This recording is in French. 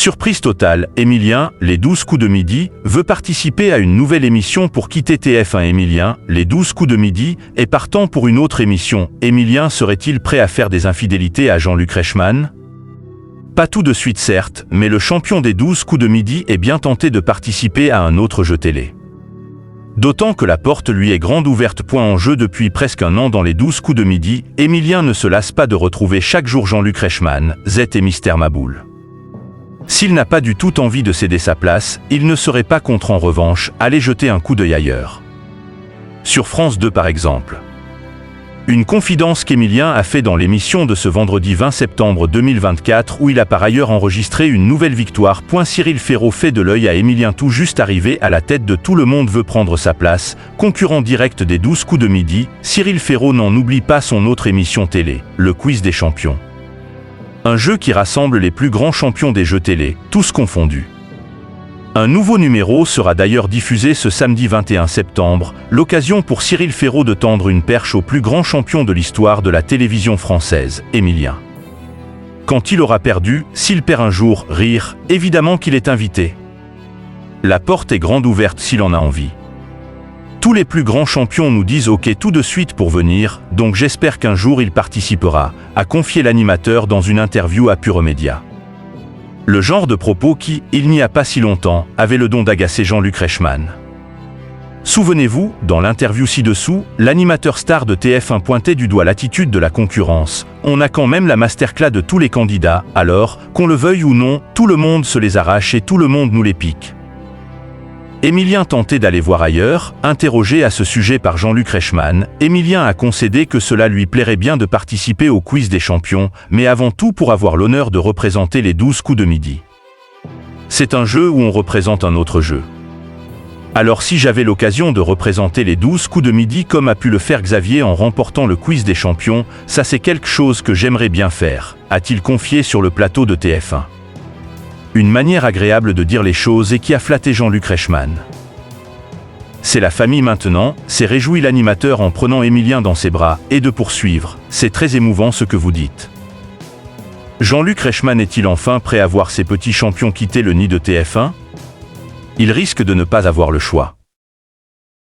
Surprise totale, Émilien, les 12 coups de midi, veut participer à une nouvelle émission pour quitter TF1. Émilien, les 12 coups de midi, est partant pour une autre émission. Émilien serait-il prêt à faire des infidélités à Jean-Luc Reichmann? Pas tout de suite certes, mais le champion des 12 coups de midi est bien tenté de participer à un autre jeu télé. D'autant que la porte lui est grande ouverte. En jeu depuis presque un an dans les 12 coups de midi, Émilien ne se lasse pas de retrouver chaque jour Jean-Luc Reichmann, Z et Mister Maboul. S'il n'a pas du tout envie de céder sa place, il ne serait pas contre en revanche aller jeter un coup d'œil ailleurs. Sur France 2 par exemple. Une confidence qu'Émilien a fait dans l'émission de ce vendredi 20 septembre 2024 où il a par ailleurs enregistré une nouvelle victoire. Cyril Ferraud fait de l'œil à Émilien tout juste arrivé à la tête de Tout le monde veut prendre sa place, concurrent direct des 12 coups de midi. Cyril Ferraud n'en oublie pas son autre émission télé, le Quiz des champions. Un jeu qui rassemble les plus grands champions des jeux télé, tous confondus. Un nouveau numéro sera d'ailleurs diffusé ce samedi 21 septembre, l'occasion pour Cyril Ferraud de tendre une perche au plus grand champion de l'histoire de la télévision française, Émilien. Quand il aura perdu, s'il perd un jour, rire, évidemment qu'il est invité. La porte est grande ouverte s'il en a envie. Tous les plus grands champions nous disent OK tout de suite pour venir, donc j'espère qu'un jour il participera, a confié l'animateur dans une interview à Pure Média. Le genre de propos qui, il n'y a pas si longtemps, avait le don d'agacer Jean-Luc Reichmann. Souvenez-vous, dans l'interview ci-dessous, l'animateur star de TF1 pointait du doigt l'attitude de la concurrence. On a quand même la masterclass de tous les candidats, alors, qu'on le veuille ou non, tout le monde se les arrache et tout le monde nous les pique. Émilien tentait d'aller voir ailleurs, interrogé à ce sujet par Jean-Luc Reichmann, Émilien a concédé que cela lui plairait bien de participer au quiz des champions, mais avant tout pour avoir l'honneur de représenter les 12 coups de midi. C'est un jeu où on représente un autre jeu. Alors si j'avais l'occasion de représenter les 12 coups de midi comme a pu le faire Xavier en remportant le quiz des champions, ça c'est quelque chose que j'aimerais bien faire, a-t-il confié sur le plateau de TF1. Une manière agréable de dire les choses et qui a flatté Jean-Luc Reichmann. C'est la famille maintenant, s'est réjoui l'animateur en prenant Émilien dans ses bras, et de poursuivre, c'est très émouvant ce que vous dites. Jean-Luc Reichmann est-il enfin prêt à voir ses petits champions quitter le nid de TF1? Il risque de ne pas avoir le choix.